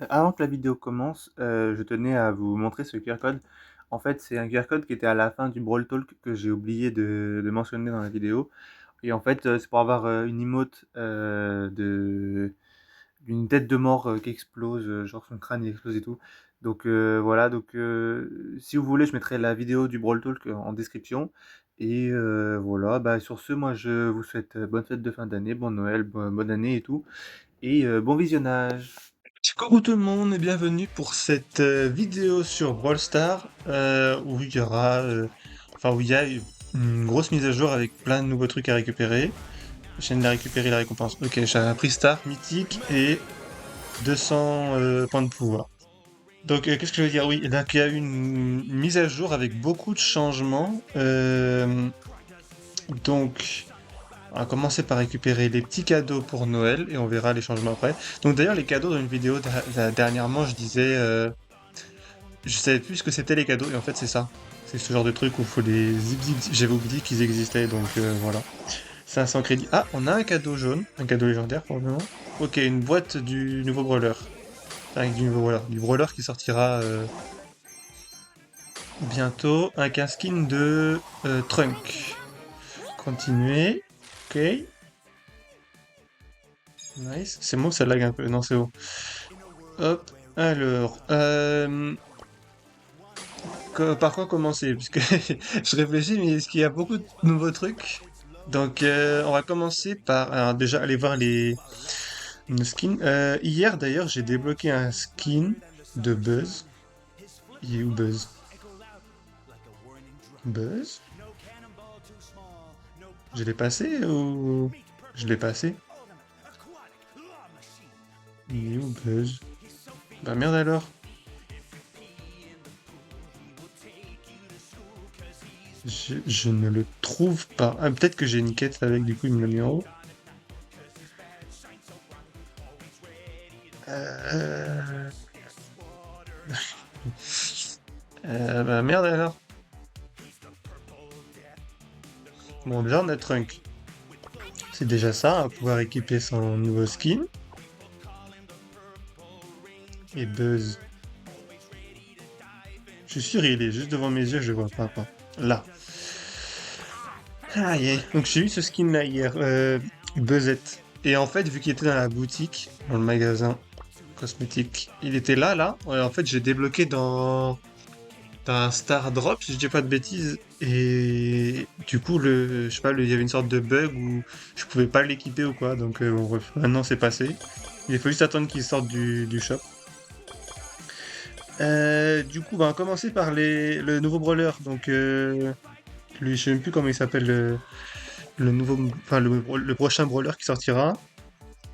Avant que la vidéo commence, je tenais à vous montrer ce QR code. En fait, c'est un QR code qui était à la fin du Brawl Talk que j'ai oublié de mentionner dans la vidéo et en fait, c'est pour avoir, une emote, de d'une tête de mort, qui explose, genre son crâne il explose et tout. Donc voilà, donc si vous voulez, je mettrai la vidéo du Brawl Talk en description et voilà, bah, sur ce, moi je vous souhaite, bonne fête de fin d'année, bon Noël, bonne année et tout et bon visionnage! Coucou tout le monde et bienvenue pour cette vidéo sur Brawl Stars où il y aura, où il y a une grosse mise à jour avec plein de nouveaux trucs à récupérer. Je viens de récupérer la récompense. Ok, j'ai un prix star mythique et 200 points de pouvoir. Donc qu'est-ce que je veux dire? Oui, donc il y a eu une mise à jour avec beaucoup de changements. Donc on va commencer par récupérer les petits cadeaux pour Noël et on verra les changements après. Donc d'ailleurs les cadeaux dans une vidéo dernièrement je disais je savais plus ce que c'était les cadeaux, et en fait c'est ça. C'est ce genre de truc où il faut les zip zip zip. J'avais oublié qu'ils existaient, donc voilà. 500 crédits. Ah, on a un cadeau jaune, un cadeau légendaire pour le moment. Ok, une boîte du nouveau brawler. Avec du nouveau brawler. Du brawler qui sortira bientôt. Un skin de Trunk. Continuer. Ok. Nice. C'est bon, ça lag un peu. Non, c'est bon. Hop. Alors. Par quoi commencer? Parce que je réfléchis, mais est-ce qu'il y a beaucoup de nouveaux trucs? Donc, on va commencer par alors déjà aller voir nos skins. Hier d'ailleurs, j'ai débloqué un skin de Buzz. Il est où Buzz? Buzz? Je l'ai passé ou je l'ai passé? Il est où Buzz? Bah merde alors. Je ne le trouve pas. Ah, peut-être que j'ai une quête avec, du coup il me l'a mis en haut. Euh... bah merde alors. Bon, déjà on a Trunk. C'est déjà ça, on va pouvoir équiper son nouveau skin. Et Buzz. Je suis sûr, il est juste devant mes yeux, je le vois pas. Quoi. Là. Ah, yeah. Donc j'ai eu ce skin là hier, Buzzette. Et en fait, vu qu'il était dans la boutique, dans le magasin cosmétique, il était là. Ouais, en fait, j'ai débloqué dans un Star Drop, si je dis pas de bêtises. Et du coup, je sais pas, il y avait une sorte de bug où je pouvais pas l'équiper ou quoi. Donc bon, bref, maintenant c'est passé. Il faut juste attendre qu'il sorte du shop. Du coup, bah, on va commencer par le nouveau brawler. Donc, lui, je sais même plus comment il s'appelle le nouveau, enfin le prochain brawler qui sortira.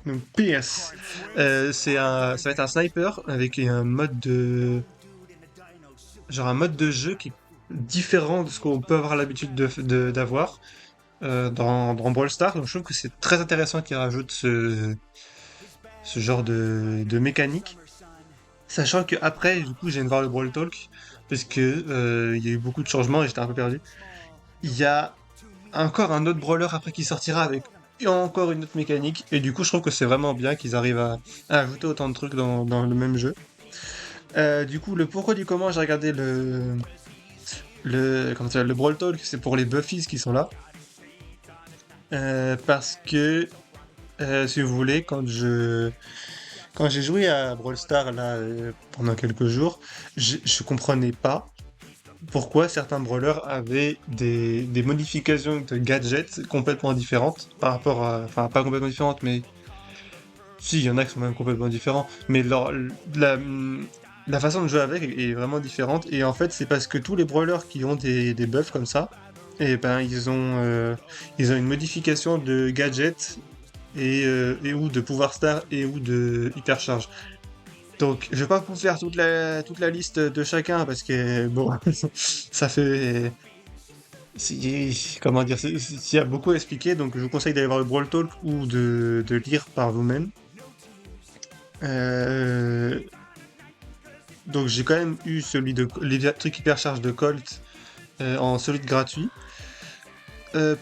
Donc PS, ça va être un sniper avec un mode genre un mode de jeu qui est différent de ce qu'on peut avoir l'habitude d'avoir dans Brawl Stars. Donc je trouve que c'est très intéressant qu'il rajoute ce genre de mécanique. Sachant que après, du coup, je viens de voir le Brawl Talk parce que il y a eu beaucoup de changements et j'étais un peu perdu. Il y a encore un autre brawler après qui sortira avec encore une autre mécanique. Et du coup, je trouve que c'est vraiment bien qu'ils arrivent à ajouter autant de trucs dans le même jeu. Du coup, le pourquoi du comment, j'ai regardé comment ça s'appelle, le Brawl Talk, c'est pour les Buffies qui sont là. Parce que, si vous voulez, quand j'ai joué à Brawl Stars là, pendant quelques jours, je comprenais pas pourquoi certains brawlers avaient des modifications de gadgets complètement différentes par rapport à... Enfin, pas complètement différentes, mais... Si, il y en a qui sont même complètement différents, mais la, la façon de jouer avec est vraiment différente, et en fait, c'est parce que tous les brawlers qui ont des buffs comme ça, et ben, ils ont une modification de gadgets et ou de pouvoir star et ou de hypercharge. Donc, je vais pas vous faire toute la liste de chacun parce que, bon, ça fait. Comment dire, il y a beaucoup à expliquer, donc je vous conseille d'aller voir le Brawl Talk ou de lire par vous-même. Euh, donc, j'ai quand même eu les trucs hypercharge de Colt en solide gratuit.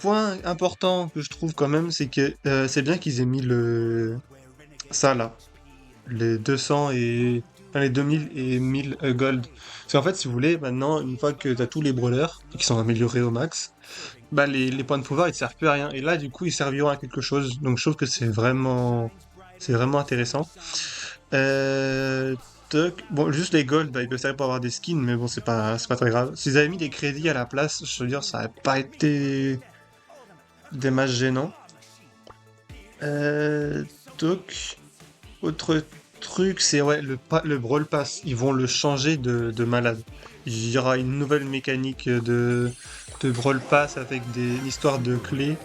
Point important que je trouve quand même, c'est que c'est bien qu'ils aient mis ça là. les 200 et... Enfin, les 2000 et 1000 gold. Parce qu'en fait, si vous voulez, maintenant, une fois que t'as tous les brawlers, qui sont améliorés au max, bah les points de pouvoir, ils te servent plus à rien. Et là, du coup, ils serviront à quelque chose. Donc, je trouve que c'est vraiment intéressant. Euh... Bon, juste les gold, bah, ils peuvent servir pour avoir des skins, mais bon, c'est pas très grave. S'ils avaient mis des crédits à la place, je veux dire, ça aurait pas été des matchs gênants. Euh... Toc. Autre truc, c'est ouais, le Brawl Pass. Ils vont le changer de malade. Il y aura une nouvelle mécanique de Brawl Pass avec une histoire de clés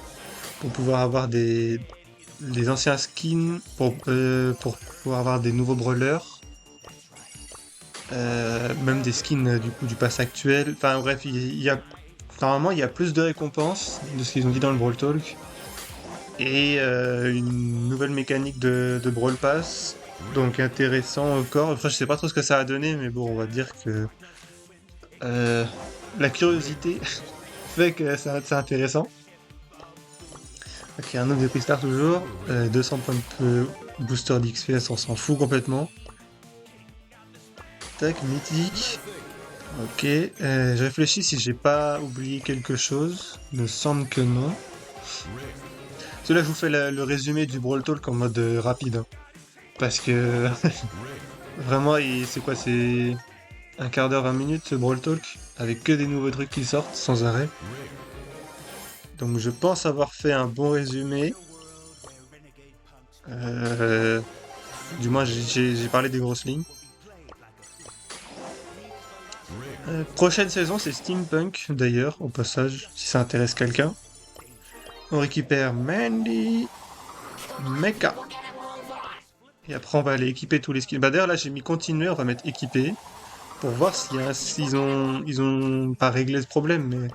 pour pouvoir avoir des anciens skins, pour pouvoir avoir des nouveaux brawlers. Même des skins du coup du pass actuel. Enfin bref, normalement il y a plus de récompenses de ce qu'ils ont dit dans le Brawl Talk. Et une nouvelle mécanique de Brawl Pass. Donc intéressant encore. Enfin, je sais pas trop ce que ça a donné, mais bon, on va dire que euh, la curiosité fait que c'est intéressant. Ok, un nombre de Crystal toujours. 200 points de booster d'XP, on s'en fout complètement. Tac, mythique. Ok, je réfléchis si j'ai pas oublié quelque chose. Il me semble que non. Là, je vous fais le résumé du Brawl Talk en mode rapide, hein. Parce que vraiment, c'est quoi? C'est un quart d'heure, 20 minutes ce Brawl Talk, avec que des nouveaux trucs qui sortent sans arrêt. Donc je pense avoir fait un bon résumé. Euh, du moins, j'ai parlé des grosses lignes. Prochaine saison, c'est Steampunk, d'ailleurs, au passage, si ça intéresse quelqu'un. On récupère Mandy, Mecha. Et après, on va aller équiper tous les skins. Bah d'ailleurs, là, j'ai mis continuer, on va mettre équiper, pour voir ils ont pas réglé ce problème, mais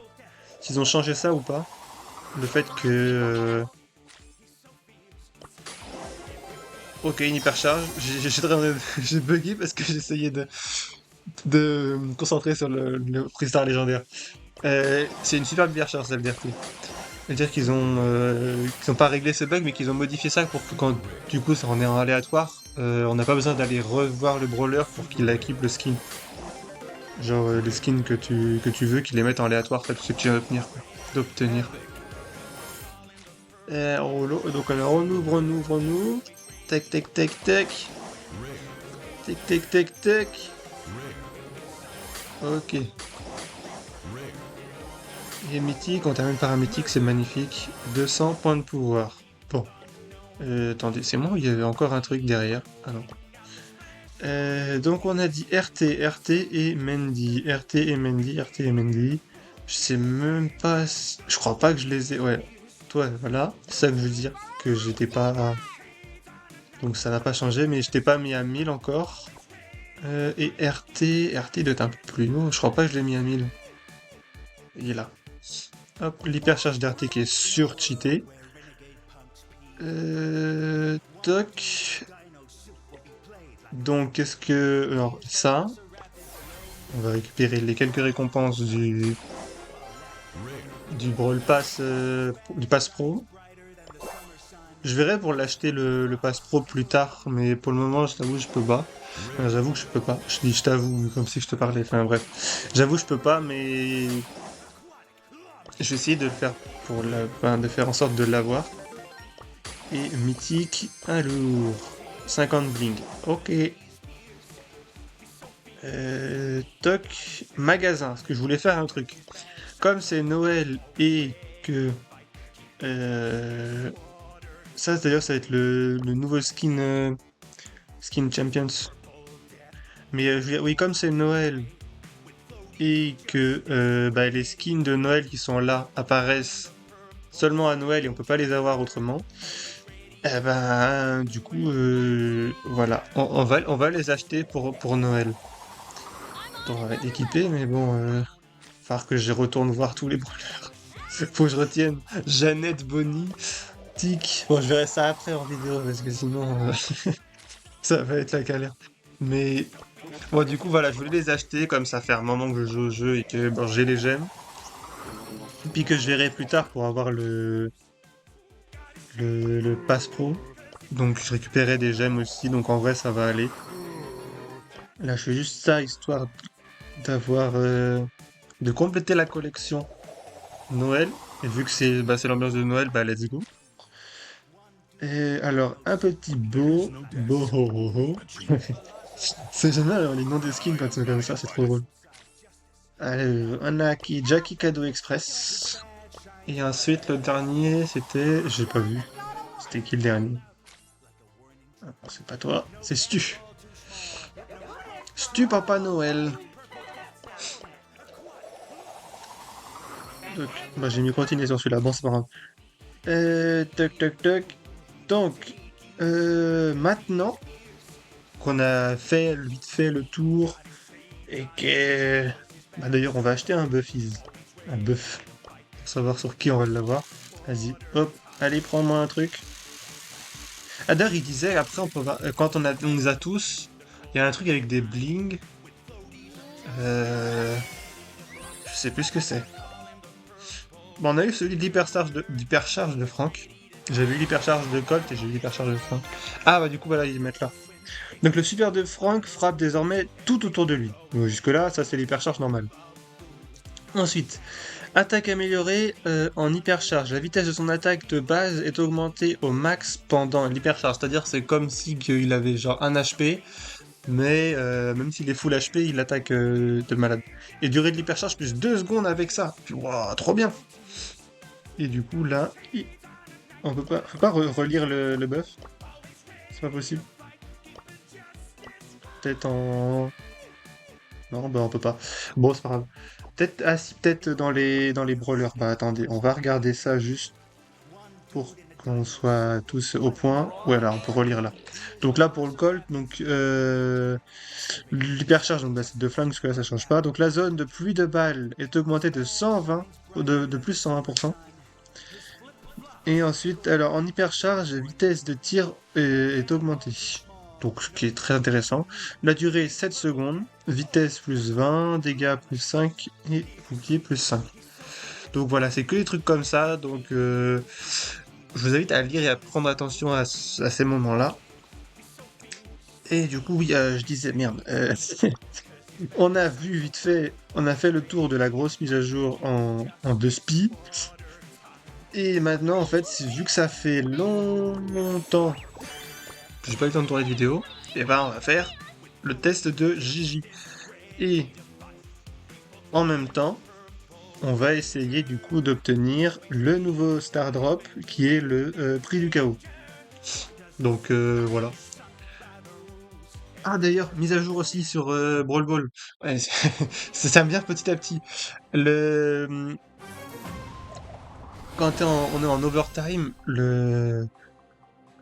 s'ils ont changé ça ou pas. Le fait que ok, une hypercharge. J'ai bugué parce que j'essayais de me concentrer sur le freestyle légendaire. C'est une super hypercharge, ça veut dire. C'est-à-dire qu'ils ont pas réglé ce bug, mais qu'ils ont modifié ça pour que quand du coup ça en est en aléatoire, on n'a pas besoin d'aller revoir le brawler pour qu'il équipe le skin. Genre les skins que tu veux, qu'ils les mettent en aléatoire, en fait, tout ce que tu viens d'obtenir. Donc alors on ouvre. Tac, tac, tac, tac. Tac, tac, tac, tac. Ok. Et mythique, on termine par un mythique, c'est magnifique. 200 points de pouvoir. Bon. Attendez, c'est moi ou il y avait encore un truc derrière? Ah non. Donc on a dit RT et Mendy. RT et Mendy. Je sais même pas... Je crois pas que je les ai... Ouais. Toi, voilà. C'est ça que je veux dire. Que j'étais pas... Donc ça n'a pas changé, mais je t'ai pas mis à 1000 encore. Et RT doit être un peu plus haut. Je crois pas que je l'ai mis à 1000. Il est là. Hop, l'hypercharge d'RT qui est sur-cheaté. Toc. Donc, qu'est-ce que... Alors, ça, on va récupérer les quelques récompenses du Brawl Pass, du Pass Pro. Je verrai pour l'acheter le Pass Pro plus tard, mais pour le moment, je t'avoue, je peux pas. Enfin, j'avoue que je peux pas. Je dis je t'avoue, comme si je te parlais. Enfin, bref. J'avoue, je peux pas, mais je vais essayer de le faire de faire en sorte de l'avoir. Et mythique, alors, 50 bling. Ok. Toc, magasin. Parce que je voulais faire un truc. Comme c'est Noël et que euh, ça, d'ailleurs, ça va être le nouveau skin Champions. Mais oui, comme c'est Noël et que bah, les skins de Noël qui sont là apparaissent seulement à Noël et on peut pas les avoir autrement. Eh ben, du coup, voilà, on va les acheter pour Noël. Donc, on va être équipé, mais bon, falloir que je retourne voir tous les brawlers. Faut que je retienne Jeannette, Bonnie, Tic. Bon, je verrai ça après en vidéo parce que sinon, ça va être la galère. Mais bon, du coup, voilà, je voulais les acheter comme ça fait un moment que je joue au jeu et que bon, j'ai les gemmes. Et puis que je verrai plus tard pour avoir le Pass Pro. Donc je récupérais des gemmes aussi, donc en vrai ça va aller. Là je fais juste ça histoire d'avoir de compléter la collection Noël. Et vu que c'est l'ambiance de Noël, bah let's go. Et alors un petit ho ho ho. C'est génial hein, les noms des skins quand c'est comme ça, c'est trop drôle. Allez, on a qui Jackie Cadeau Express. Et ensuite le dernier c'était, j'ai pas vu. C'était qui le dernier? Ah, c'est pas toi, c'est Stu. Stu Papa Noël. Donc, bah, j'ai mis continuer sur celui-là, bon, c'est pas grave. Toc toc toc. Donc, maintenant qu'on a fait vite fait le tour et que. Bah, d'ailleurs, on va acheter un Buffies. Un buff. Pour savoir sur qui on va l'avoir. Vas-y, hop. Allez, prends-moi un truc. Ah, d'ailleurs, il disait, après, quand on les a tous, il y a un truc avec des bling. Euh, je sais plus ce que c'est. Bon, on a eu celui d'hypercharge de Franck. J'avais eu l'hypercharge de Colt et j'ai eu l'hypercharge de Franck. Ah bah du coup voilà, ils mettent là. Donc le super de Franck frappe désormais tout autour de lui. Donc, jusque-là, ça c'est l'hypercharge normale. Ensuite, attaque améliorée en hypercharge. La vitesse de son attaque de base est augmentée au max pendant l'hypercharge. C'est-à-dire c'est comme si il avait genre 1 HP, mais même s'il est full HP, il attaque de malade. Et durée de l'hypercharge plus 2 secondes avec ça. Puis, waouh, trop bien. Et du coup là, on peut pas relire le buff. C'est pas possible. Peut-être en... Non, bah on peut pas. Bon, c'est pas grave. Peut-être, ah si, peut-être dans les brawlers. Bah attendez, on va regarder ça juste pour qu'on soit tous au point. Ouais, là, on peut relire là. Donc là, pour le Colt, donc l'hypercharge, donc bah, c'est deux flingues, parce que là, ça change pas. Donc la zone de pluie de balles est augmentée de 120, de plus 120%. Et ensuite, alors en hypercharge, vitesse de tir est augmentée. Donc ce qui est très intéressant. La durée 7 secondes, vitesse plus 20, dégâts plus 5 et bouclier plus 5. Donc voilà, c'est que des trucs comme ça. Donc je vous invite à lire et à prendre attention à ces moments-là. Et du coup, oui, je disais, merde, on a vu vite fait, on a fait le tour de la grosse mise à jour en 2 spi. Et maintenant, en fait, vu que ça fait longtemps que j'ai pas eu le temps de tourner de vidéo, et ben on va faire le test de Gigi. Et en même temps, on va essayer du coup d'obtenir le nouveau Star Drop qui est le prix du chaos. Donc voilà. Ah d'ailleurs, mise à jour aussi sur Brawl Ball. Ouais, ça me vient petit à petit. Le... Quand on est en overtime,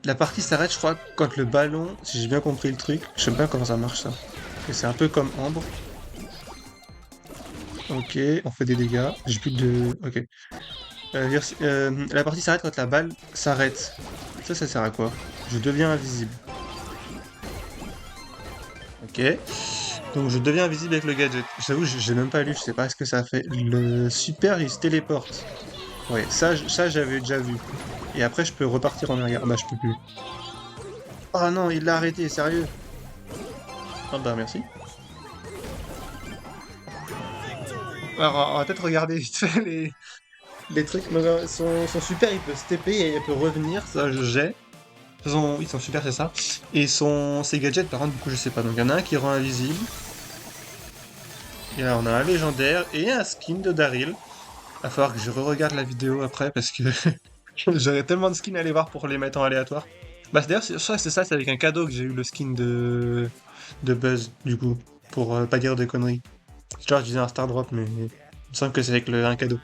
la partie s'arrête, je crois, quand le ballon, si j'ai bien compris le truc, je sais pas comment ça marche ça. Et c'est un peu comme Ambre. Ok, on fait des dégâts. J'ai plus de... Ok. La partie s'arrête quand la balle s'arrête. Ça sert à quoi? Je deviens invisible. Ok. Donc je deviens invisible avec le gadget. J'avoue, j'ai même pas lu, je sais pas ce que ça fait. Le super, il se téléporte. Ouais, ça j'avais déjà vu. Et après, je peux repartir en arrière. Bah, je peux plus. Oh non, il l'a arrêté, sérieux. Ah bah, merci. Alors, on va peut-être regarder vite fait les trucs. Son super, il peut se TP et il peut revenir, ça j'ai. Ils sont super, c'est ça. Et ses gadgets, par contre, du coup, je sais pas. Donc, il y en a un qui rend invisible. Et là, on a un légendaire et un skin de Daryl. Va falloir que je re-regarde la vidéo après parce que j'aurais tellement de skins à aller voir pour les mettre en aléatoire. Bah, d'ailleurs, c'est avec un cadeau que j'ai eu le skin de Buzz, du coup, pour pas dire de conneries. Genre, je disais un Star Drop, mais il me semble que c'est avec un cadeau.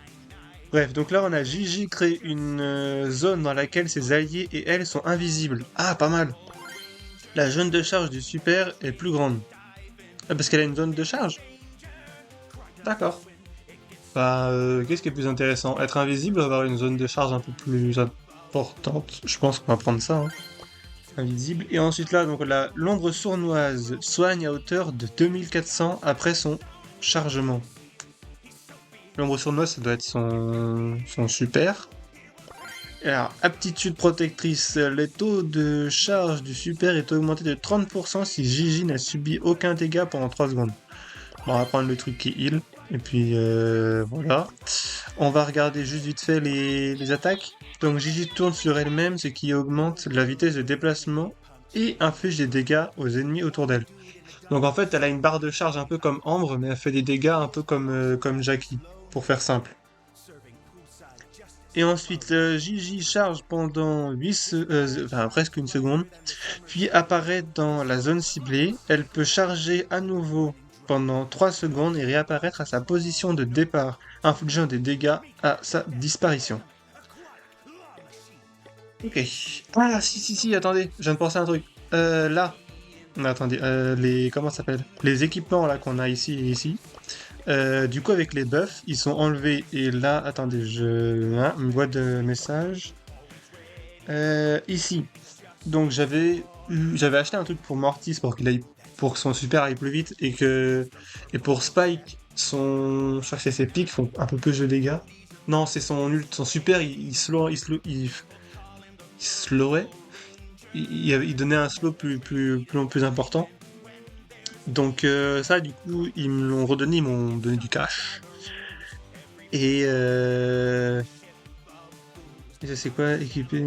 Bref, donc là, on a Gigi crée une zone dans laquelle ses alliés et elle sont invisibles. Ah, pas mal. La zone de charge du super est plus grande. Ah, parce qu'elle a une zone de charge. D'accord. Bah, qu'est-ce qui est plus intéressant? Être invisible ou avoir une zone de charge un peu plus importante? Je pense qu'on va prendre ça, hein. Invisible. Et ensuite là, donc l'ombre sournoise soigne à hauteur de 2400 après son chargement. L'ombre sournoise, ça doit être son super. Alors, aptitude protectrice, le taux de charge du super est augmenté de 30% si Gigi n'a subi aucun dégât pendant 3 secondes. Bon, on va prendre le truc qui heal, et puis voilà. On va regarder juste vite fait les attaques. Donc Gigi tourne sur elle-même, ce qui augmente la vitesse de déplacement et inflige des dégâts aux ennemis autour d'elle. Donc en fait, elle a une barre de charge un peu comme Ambre, mais elle fait des dégâts un peu comme Jackie, pour faire simple. Et ensuite, Gigi charge pendant enfin, presque une seconde, puis apparaît dans la zone ciblée. Elle peut charger à nouveau pendant 3 secondes et réapparaître à sa position de départ, infligeant des dégâts à sa disparition. Ok. Ah, si, attendez, je viens de penser à un truc. Là, attendez, comment ça s'appelle? Les équipements là qu'on a ici et ici. Du coup, avec les buffs, ils sont enlevés. Et là, attendez, une boîte de messages. Ici. Donc, j'avais acheté un truc pour Mortis pour que son super aille plus vite et pour Spike, je crois que c'est ses pics font un peu plus de dégâts. Non, c'est son super, il slowait. Il donnait un slow plus important. Donc ça, du coup, ils me l'ont redonné, ils m'ont donné du cash. Et ça c'est quoi équipé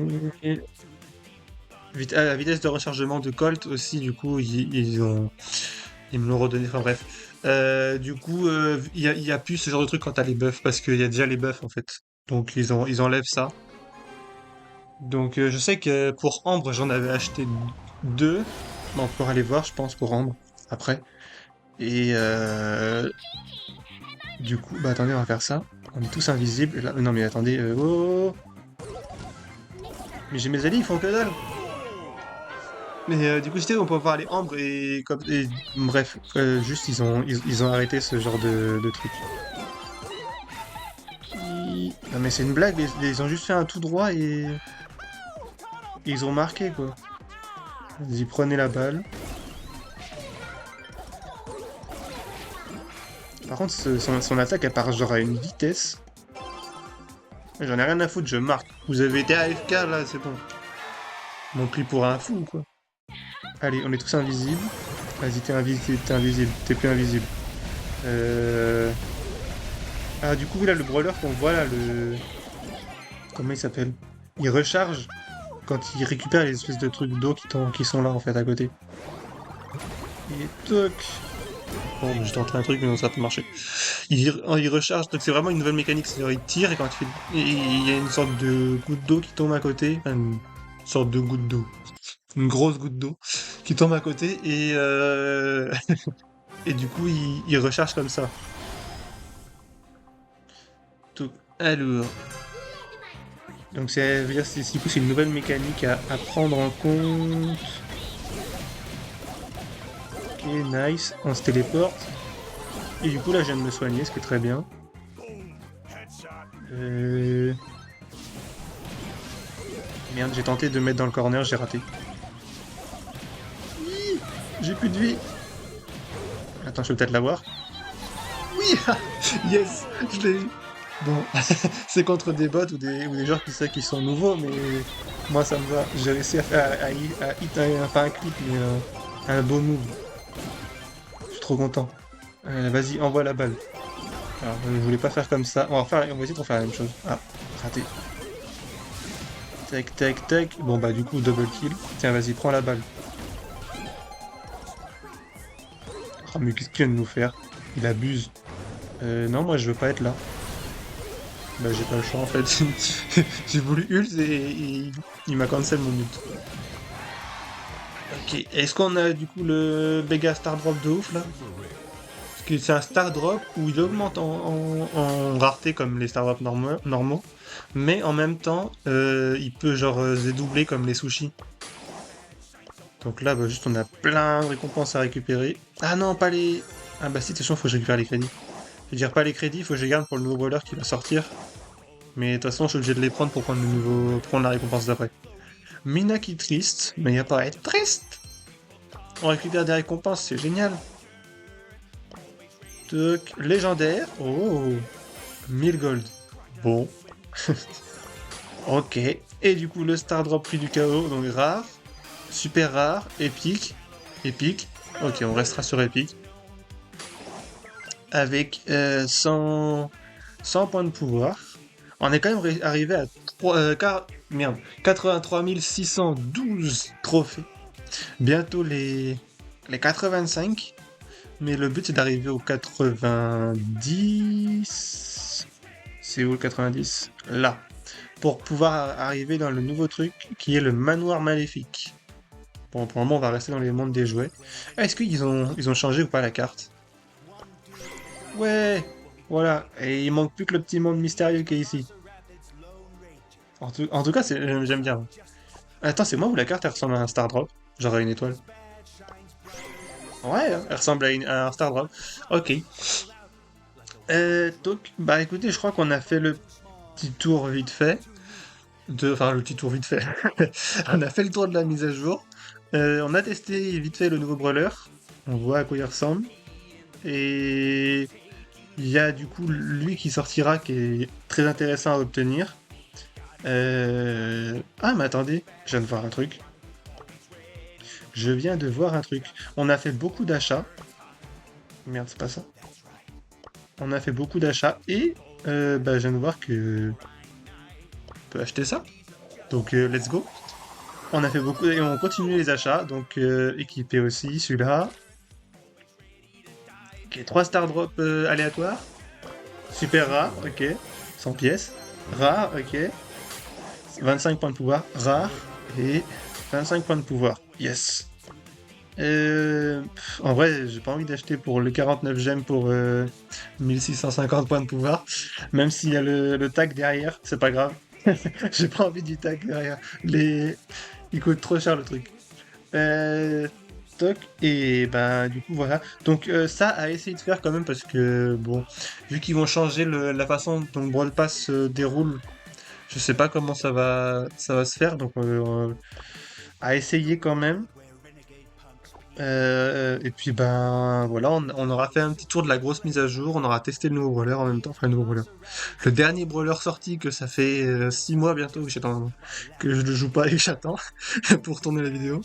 la vitesse de rechargement de Colt aussi, du coup, ils me l'ont redonné. Enfin bref. Du coup, il y a plus ce genre de truc quand t'as les buffs, parce qu'il y a déjà les buffs en fait. Donc ils enlèvent ça. Donc je sais que pour Ambre, j'en avais acheté deux. Bon, on pourra aller voir, je pense, pour Ambre, après. Et du coup, bah attendez, on va faire ça. On est tous invisibles. Et là, non mais attendez, oh, mais j'ai mes alliés, ils font que dalle. Mais du coup, c'était, on peut voir les Ambres bref, juste ils ont arrêté ce genre de truc. Non mais c'est une blague, ils ont juste fait un tout droit et ils ont marqué quoi. Vas-y, prenez la balle. Par contre, son attaque, elle part genre à une vitesse. J'en ai rien à foutre, je marque. Vous avez été AFK là, c'est bon. Ils m'ont pris pour un fou ou quoi. Allez, on est tous invisibles. Vas-y, t'es invisible, t'es plus invisible. Euh... Ah, du coup, là, le brawler qu'on voit là, comment il s'appelle? Il recharge quand il récupère les espèces de trucs d'eau qui sont là en fait à côté. Et toc. Bon, j'ai tenté un truc, mais non, ça a pas marché. Il recharge, donc c'est vraiment une nouvelle mécanique. C'est-à-dire, il tire et quand il y a une sorte de goutte d'eau qui tombe à côté. Enfin, une sorte de goutte d'eau. Une grosse goutte d'eau qui tombe à côté et, et du coup, il recharge comme ça. Donc, alors. Donc, du coup, c'est une nouvelle mécanique à prendre en compte. Ok, nice. On se téléporte. Et du coup, là, je viens de me soigner, ce qui est très bien. Euh... Merde, j'ai tenté de me mettre dans le corner, j'ai raté. J'ai plus de vie. Attends, je peux peut-être l'avoir. Oui. Yes, je l'ai eu. Bon, c'est contre des bots ou des gens qui sont nouveaux, mais moi ça me va. J'ai réussi à hit pas un clip, mais un beau move. Je suis trop content. Vas-y, envoie la balle. Alors, je voulais pas faire comme ça. On va essayer de refaire la même chose. Ah, raté. Tac, tac, tac. Bon, bah, du coup, double kill. Tiens, vas-y, prends la balle. Ah, mais qu'est-ce qu'il vient de nous faire? Il abuse. Non, moi, je veux pas être là. Bah, j'ai pas le choix, en fait. J'ai voulu ult et il m'a cancel mon ult. Ok, est-ce qu'on a, du coup, le méga star drop de ouf, là? Parce que c'est un star drop où il augmente en rareté comme les star drops normaux, mais en même temps, il peut genre se dédoubler comme les sushis. Donc là, bah, juste on a plein de récompenses à récupérer. Ah non, pas les... Ah bah si, de toute façon, faut que je récupère les crédits. Je veux dire, pas les crédits, faut que je les garde pour le nouveau brawler qui va sortir. Mais de toute façon, je suis obligé de les prendre pour prendre la récompense d'après. Mina qui est triste, mais y a pas à être triste. On récupère des récompenses, c'est génial. Toc, légendaire. Oh, 1000 gold. Bon. Ok. Et du coup, le Star Drop prix du chaos, donc rare, super rare, épique, épique. Ok, on restera sur épique. Avec 100 points de pouvoir. On est quand même arrivé à 83 612 trophées. Bientôt les 85. Mais le but c'est d'arriver aux 90. C'est où le 90? Là. Pour pouvoir arriver dans le nouveau truc qui est le manoir maléfique. Bon, pour le moment, on va rester dans les mondes des jouets. Ah, est-ce qu'ils ont changé ou pas la carte? Ouais! Voilà. Et il manque plus que le petit monde mystérieux qui est ici. En tout cas, j'aime bien. Attends, c'est moi ou la carte elle ressemble à un Star Drop? Genre à une étoile. Ouais, hein, elle ressemble à un Star Drop. Ok. Donc, bah écoutez, je crois qu'on a fait le petit tour vite fait. Enfin, le petit tour vite fait. On a fait le tour de la mise à jour. On a testé vite fait le nouveau brawler. On voit à quoi il ressemble. Et il y a du coup lui qui sortira qui est très intéressant à obtenir. Ah mais attendez, je viens de voir un truc. Je viens de voir un truc. On a fait beaucoup d'achats. Merde, c'est pas ça. On a fait beaucoup d'achats et bah, je viens de voir que on peut acheter ça. Donc let's go. On a fait beaucoup et on continue les achats. Donc équipé aussi celui-là. Ok, 3 star drop aléatoires. Super rare, ok. 100 pièces. Rare, ok. 25 points de pouvoir. Rare. Et 25 points de pouvoir. Yes. En vrai, j'ai pas envie d'acheter pour le 49 gemmes pour 1650 points de pouvoir. Même s'il y a le tag derrière, c'est pas grave. J'ai pas envie du tag derrière. Il coûte trop cher le truc. Euh, Toc, et ben du coup voilà. Donc ça à essayer de faire quand même parce que bon, vu qu'ils vont changer la façon dont le Brawl Pass se déroule, je sais pas comment ça va se faire. Donc à essayer quand même. Et puis ben voilà, on aura fait un petit tour de la grosse mise à jour, on aura testé le nouveau brawler en même temps, enfin le nouveau brawler. Le dernier brawler sorti que ça fait 6 mois bientôt que je ne joue pas et que j'attends pour tourner la vidéo.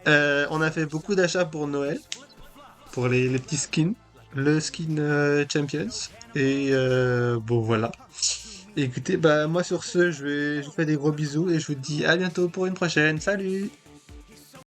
On a fait beaucoup d'achats pour Noël, pour les petits skins, le skin Champions, et bon voilà. Écoutez, bah moi sur ce, je vous fais des gros bisous et je vous dis à bientôt pour une prochaine. Salut!